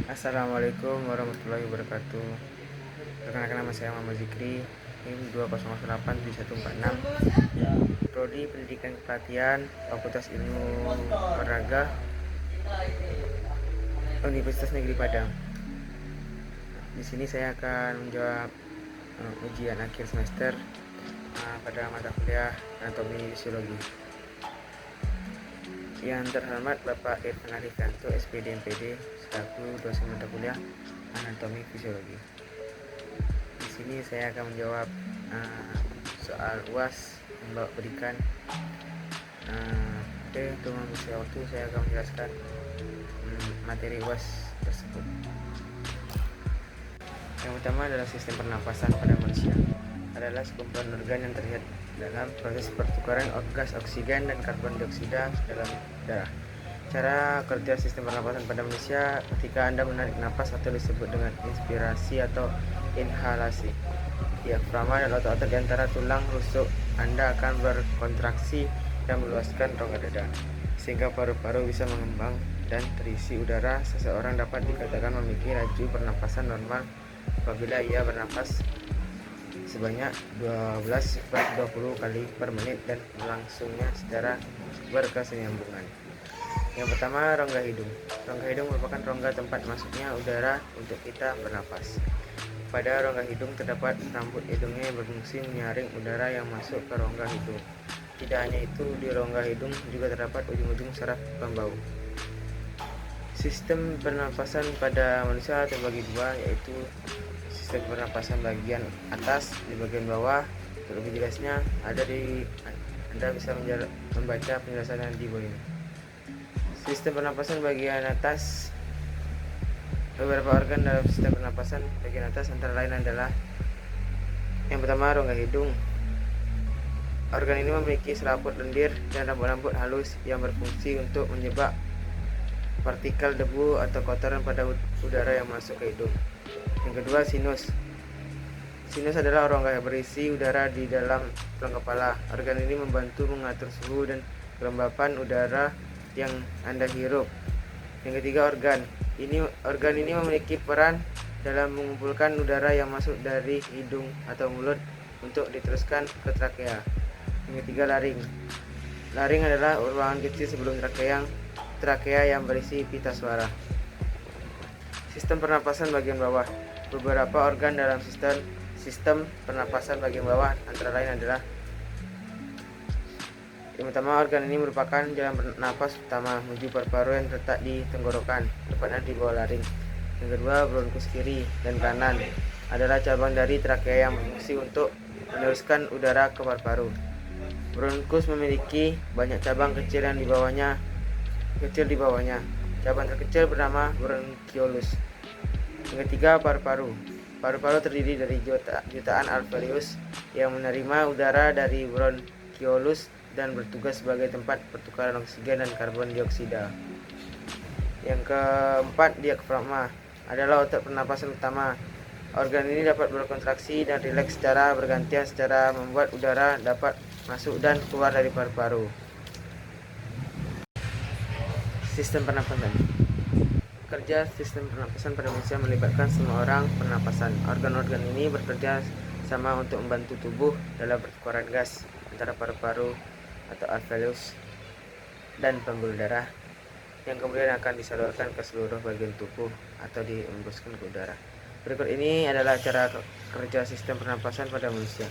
Assalamualaikum warahmatullahi wabarakatuh. Perkenalkan, nama saya Muhammad Zikri, NIM 20087146, Prodi Pendidikan Kepelatihan, Fakultas Ilmu Olahraga, Universitas Negeri Padang. Di sini saya akan menjawab ujian akhir semester pada mata kuliah Anatomi Fisiologi. Yang terhormat Bapak Irfan Arifanto, SPD MPD, selaku dosen mata kuliah Anatomi Fisiologi. Di sini saya akan menjawab soal UAS yang Bapak berikan. Untuk mengisi waktu, saya akan menjelaskan materi UAS tersebut. Yang pertama adalah sistem pernapasan pada manusia. Adalah sekumpulan organ yang terlihat dalam proses pertukaran gas oksigen dan karbon dioksida dalam darah. Cara kerja sistem pernapasan pada manusia ketika Anda menarik napas atau disebut dengan inspirasi atau inhalasi. Diafragma dan otot-otot di antara tulang rusuk Anda akan berkontraksi dan meluaskan rongga dada, sehingga paru-paru bisa mengembang dan terisi udara. Seseorang dapat dikatakan memiliki laju pernapasan normal apabila ia bernapas sebanyak 12-20 kali per menit dan berlangsungnya secara berkesinambungan. Yang pertama, rongga hidung. Rongga hidung merupakan rongga tempat masuknya udara untuk kita bernapas. Pada rongga hidung terdapat rambut hidungnya yang berfungsi menyaring udara yang masuk ke rongga hidung. Tidak hanya itu, di rongga hidung juga terdapat ujung-ujung saraf pembau. Sistem pernapasan pada manusia terbagi dua, yaitu sistem pernapasan bagian atas di bagian bawah. Untuk lebih jelasnya, Anda bisa membaca penjelasan di bawah ini. Sistem pernapasan bagian atas. Beberapa organ dalam sistem pernapasan bagian atas antara lain adalah: yang pertama, rongga hidung. Organ ini memiliki selaput lendir dan rambut-rambut halus yang berfungsi untuk menyebab partikel debu atau kotoran pada udara yang masuk ke hidung. Yang kedua, sinus. Sinus adalah rongga yang berisi udara di dalam tulang kepala. Organ ini membantu mengatur suhu dan kelembapan udara yang Anda hirup. Yang ketiga, organ ini memiliki peran dalam mengumpulkan udara yang masuk dari hidung atau mulut untuk diteruskan ke trakea. Yang ketiga, laring. Laring adalah ruangan kecil sebelum trakea yang berisi pita suara. Sistem pernapasan bagian bawah. Beberapa organ dalam sistem pernapasan bagian bawah antara lain adalah: yang pertama, organ ini merupakan jalan bernapas utama menuju paru-paru yang terletak di tenggorokan, tepatnya di bawah laring. Yang kedua, bronkus kiri dan kanan adalah cabang dari trakea yang berfungsi untuk meneruskan udara ke paru-paru. Bronkus memiliki banyak cabang kecil di bawahnya. Cabang terkecil bernama bronchiolus. Yang ketiga, paru-paru. Paru-paru terdiri dari jutaan alveolus yang menerima udara dari bronchiolus dan bertugas sebagai tempat pertukaran oksigen dan karbon dioksida. Yang keempat, diafragma adalah otot pernapasan utama. Organ ini dapat berkontraksi dan rileks secara bergantian secara membuat udara dapat masuk dan keluar dari paru-paru. Sistem pernapasan. Kerja sistem pernapasan pada manusia melibatkan semua orang pernapasan. Organ-organ ini bekerja sama untuk membantu tubuh dalam pertukaran gas antara paru-paru atau alveolus dan pembuluh darah yang kemudian akan disalurkan ke seluruh bagian tubuh atau dihembuskan ke udara. Berikut ini adalah cara kerja sistem pernapasan pada manusia.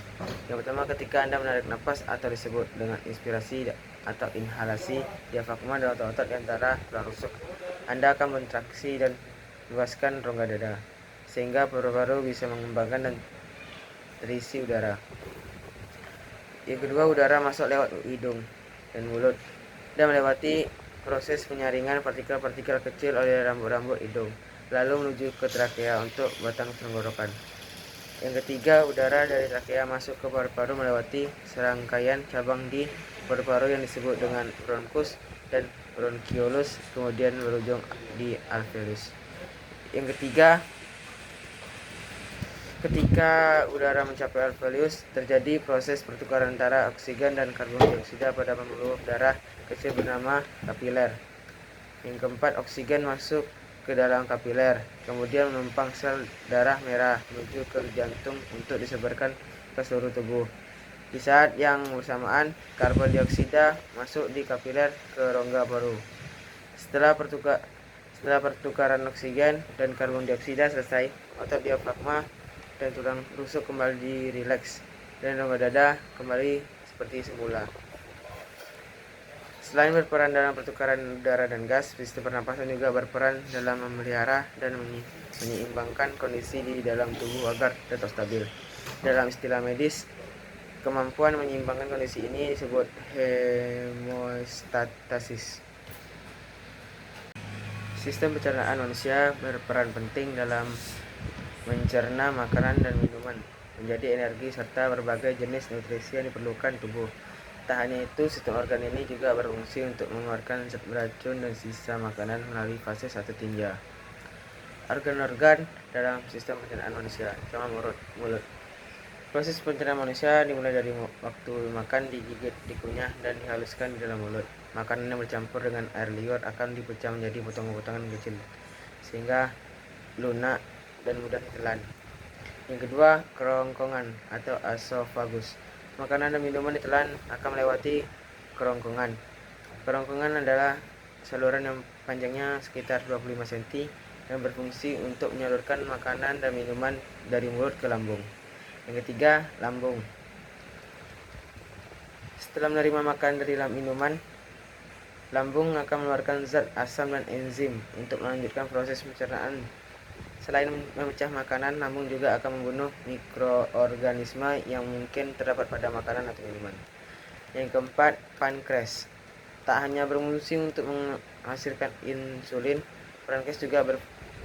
Yang pertama, ketika Anda menarik napas atau disebut dengan inspirasi atau inhalasi, diafragma dan otot-otot di antara tulang rusuk Anda akan kontraksi dan meluaskan rongga dada, sehingga paru-paru bisa mengembangkan dan terisi udara. Yang kedua, udara masuk lewat hidung dan mulut dan melewati proses penyaringan partikel-partikel kecil oleh rambut-rambut hidung, lalu menuju ke trakea untuk batang tenggorokan. Yang ketiga, udara dari trakea masuk ke paru-paru melewati serangkaian cabang di paru-paru yang disebut dengan bronkus dan bronchiolus, kemudian berujung di alveolus. Yang ketiga, ketika udara mencapai alveolus, terjadi proses pertukaran antara oksigen dan karbon dioksida pada pembuluh darah kecil bernama kapiler. Yang keempat, oksigen masuk ke dalam kapiler, kemudian menumpang sel darah merah menuju ke jantung untuk disebarkan ke seluruh tubuh. Di saat yang bersamaan, karbon dioksida masuk di kapiler ke rongga paru. Setelah pertukaran oksigen dan karbon dioksida selesai, otot diafragma dan tulang rusuk kembali dirileks, dan rongga dada kembali seperti semula. Selain berperan dalam pertukaran udara dan gas, sistem pernapasan juga berperan dalam memelihara dan menyeimbangkan kondisi di dalam tubuh agar tetap stabil. Dalam istilah medis, kemampuan menyeimbangkan kondisi ini disebut hemostasis. Sistem pencernaan manusia berperan penting dalam mencerna makanan dan minuman, menjadi energi serta berbagai jenis nutrisi yang diperlukan tubuh. Tak hanya itu, sistem organ ini juga berfungsi untuk mengeluarkan zat beracun dan sisa makanan melalui fases atau tinja. Organ-organ dalam sistem pencernaan manusia. Pertama, mulut. Proses pencernaan manusia dimulai dari waktu makan, digigit, dikunyah, dan dihaluskan di dalam mulut. Makanan yang bercampur dengan air liur akan dipecah menjadi potongan-potongan kecil, sehingga lunak dan mudah ditelan. Yang kedua, kerongkongan atau esophagus. Makanan dan minuman ditelan akan melewati kerongkongan. Kerongkongan adalah saluran yang panjangnya sekitar 25 cm dan berfungsi untuk menyalurkan makanan dan minuman dari mulut ke lambung. Yang ketiga, lambung. Setelah menerima makanan dari minuman, lambung akan mengeluarkan zat asam dan enzim untuk melanjutkan proses pencernaan. Selain memecah makanan, lambung juga akan membunuh mikroorganisme yang mungkin terdapat pada makanan atau minuman. Yang keempat, pankreas. Tak hanya berfungsi untuk menghasilkan insulin, pankreas juga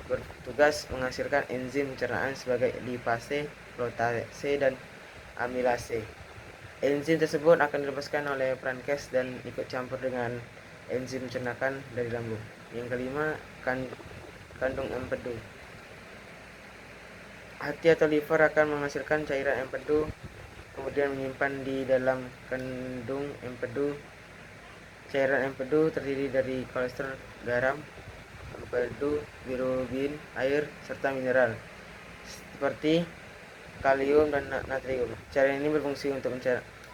bertugas menghasilkan enzim pencernaan sebagai lipase, protase, dan amilase. Enzim tersebut akan dilepaskan oleh pankreas dan ikut campur dengan enzim pencernaan dari lambung. Yang kelima, kandung empedu. Hati atau liver akan menghasilkan cairan empedu, kemudian menyimpan di dalam kandung empedu. Cairan empedu terdiri dari kolesterol, garam, empedu, bilirubin, air, serta mineral seperti kalium dan natrium. Cairan ini berfungsi untuk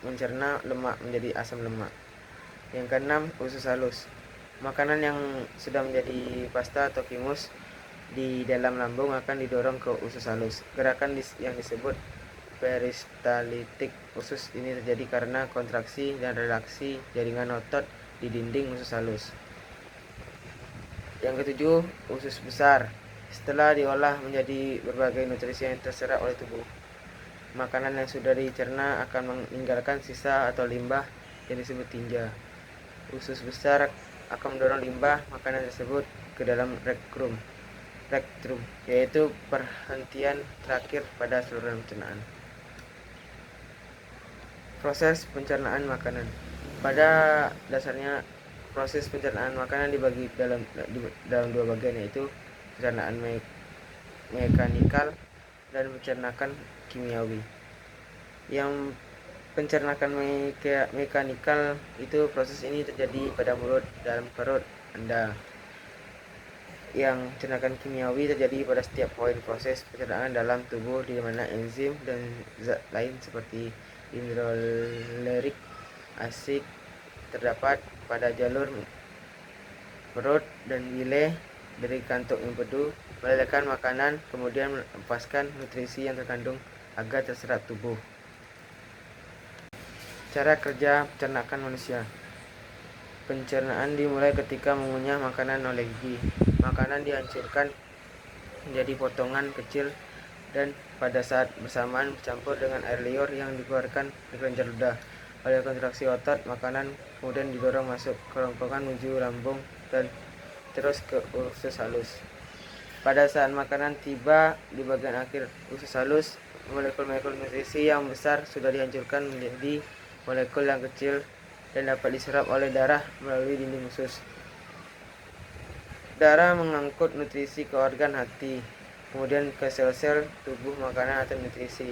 mencerna lemak menjadi asam lemak. Yang keenam, usus halus. Makanan yang sudah menjadi pasta atau kimus di dalam lambung akan didorong ke usus halus. Gerakan yang disebut peristaltik usus ini terjadi karena kontraksi dan relaksi jaringan otot di dinding usus halus. Yang ketujuh, usus besar. Setelah diolah menjadi berbagai nutrisi yang terserap oleh tubuh, makanan yang sudah dicerna akan meninggalkan sisa atau limbah yang disebut tinja. Usus besar akan mendorong limbah makanan tersebut ke dalam rektrum, yaitu perhentian terakhir pada saluran pencernaan. Proses pencernaan makanan. Pada dasarnya, proses pencernaan makanan dibagi dalam dua bagian, yaitu pencernaan mekanikal dan pencernaan kimiawi. Yang pencernaan mekanikal itu proses ini terjadi pada mulut dalam perut Anda. Yang pencernaan kimiawi terjadi pada setiap poin proses pencernaan dalam tubuh, di mana enzim dan zat lain seperti hidroklorik asid terdapat pada jalur perut dan bile dari kantung empedu, melelehkan makanan, kemudian melepaskan nutrisi yang terkandung agar terserap tubuh. Cara kerja pencernaan manusia. Pencernaan dimulai ketika mengunyah makanan oleh gigi. Makanan dihancurkan menjadi potongan kecil dan pada saat bersamaan bercampur dengan air liur yang dikeluarkan di kelenjar ludah. Oleh kontraksi otot, makanan kemudian didorong masuk kerongkongan menuju lambung dan terus ke usus halus. Pada saat makanan tiba di bagian akhir usus halus, molekul-molekul nutrisi yang besar sudah dihancurkan menjadi molekul yang kecil dan dapat diserap oleh darah melalui dinding usus. Darah mengangkut nutrisi ke organ hati, kemudian ke sel-sel tubuh. Makanan atau nutrisi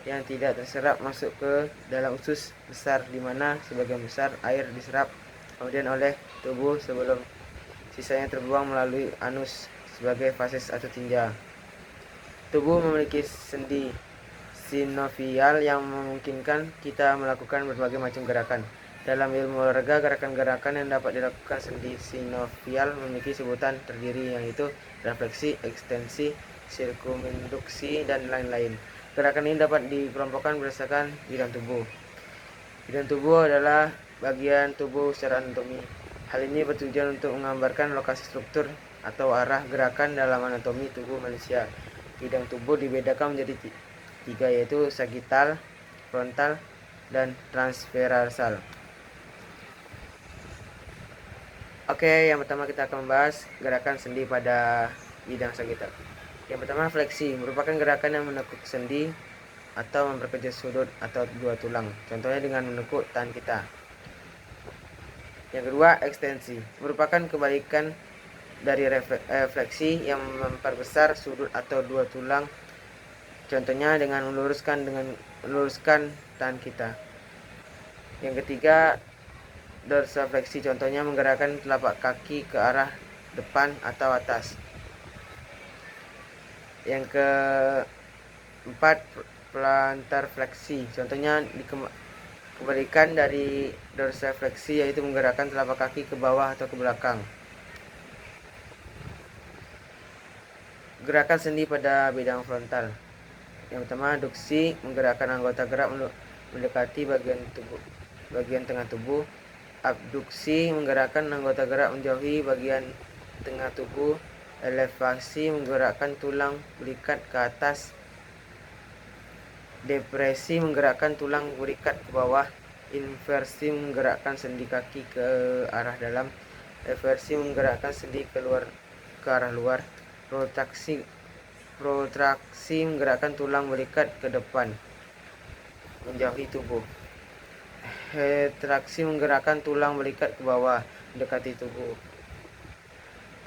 yang tidak terserap masuk ke dalam usus besar, di mana sebagian besar air diserap kemudian oleh tubuh sebelum sisanya terbuang melalui anus sebagai fases atau tinja. Tubuh memiliki sendi sinovial yang memungkinkan kita melakukan berbagai macam gerakan. Dalam ilmu olahraga, gerakan-gerakan yang dapat dilakukan sendi sinovial memiliki sebutan terdiri, yaitu refleksi, ekstensi, sirkuminduksi, dan lain-lain. Gerakan ini dapat dikelompokkan berdasarkan bidang tubuh. Bidang tubuh adalah bagian tubuh secara anatomi. Hal ini bertujuan untuk menggambarkan lokasi struktur atau arah gerakan dalam anatomi tubuh manusia. Bidang tubuh dibedakan menjadi tiga, yaitu sagittal, frontal, dan transversal. Oke, yang pertama kita akan membahas gerakan sendi pada bidang sagittal. Yang pertama, fleksi merupakan gerakan yang menekuk sendi atau memperkecil sudut atau dua tulang, contohnya dengan menekuk tangan kita. Yang kedua, ekstensi merupakan kebalikan dari fleksi yang memperbesar sudut atau dua tulang, contohnya dengan meluruskan tangan kita. Yang ketiga, dorsifleksi, contohnya menggerakkan telapak kaki ke arah depan atau atas. Yang keempat, plantar fleksi, contohnya kebalikan dari dorsifleksi, yaitu menggerakkan telapak kaki ke bawah atau ke belakang. Gerakan sendi pada bidang frontal. Yang pertama, adduksi menggerakkan anggota gerak mendekati bagian tengah tubuh. Abduksi menggerakkan anggota gerak menjauhi bagian tengah tubuh. Elevasi menggerakkan tulang belikat ke atas. Depresi menggerakkan tulang belikat ke bawah. Inversi menggerakkan sendi kaki ke arah dalam. Eversi menggerakkan sendi ke arah luar. Protraksi menggerakkan tulang belikat ke depan menjauhi tubuh. Retraksi menggerakkan tulang belikat ke bawah mendekati tubuh.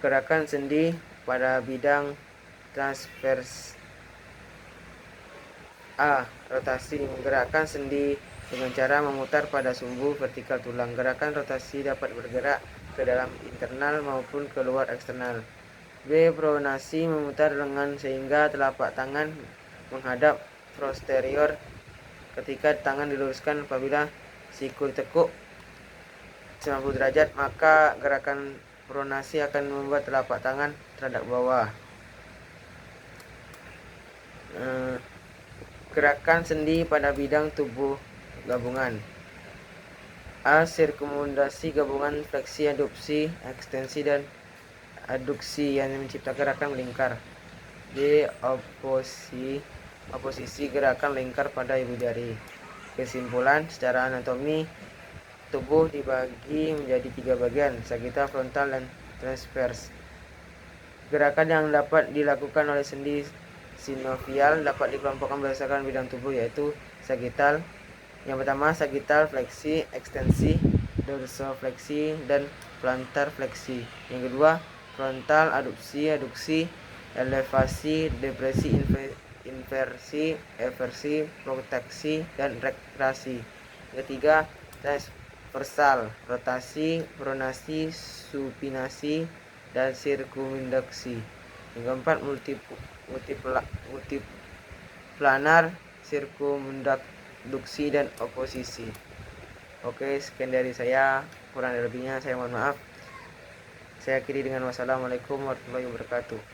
Gerakan sendi pada bidang transvers. A. Rotasi menggerakkan sendi dengan cara memutar pada sumbu vertikal tulang. Gerakan rotasi dapat bergerak ke dalam internal maupun keluar eksternal. B. Pronasi memutar lengan sehingga telapak tangan menghadap posterior ketika tangan diluruskan. Apabila siku ditekuk 90 derajat, maka gerakan pronasi akan membuat telapak tangan terhadap bawah. Gerakan sendi pada bidang tubuh gabungan. A. Sirkumundasi gabungan fleksi, adduksi, ekstensi, dan adduksi yang menciptakan gerakan melingkar. D. Oposisi gerakan lingkar pada ibu jari. Kesimpulan, secara anatomi tubuh dibagi menjadi tiga bagian, sagittal, frontal, dan transvers. Gerakan yang dapat dilakukan oleh sendi sinovial dapat dikelompokkan berdasarkan bidang tubuh, yaitu sagittal. Yang pertama, sagittal fleksi, ekstensi, dorsifleksi, dan plantar fleksi. Yang kedua, frontal, adduksi, elevasi, depresi, inversi, eversi, protraksi, dan retraksi. Yang ketiga, transversal, rotasi, pronasi, supinasi, dan sirkuminduksi. Yang keempat, multiplanar, sirkuminduksi, dan oposisi. Oke, sekian dari saya, kurang lebihnya saya mohon maaf. Saya akhiri dengan wassalamualaikum warahmatullahi wabarakatuh.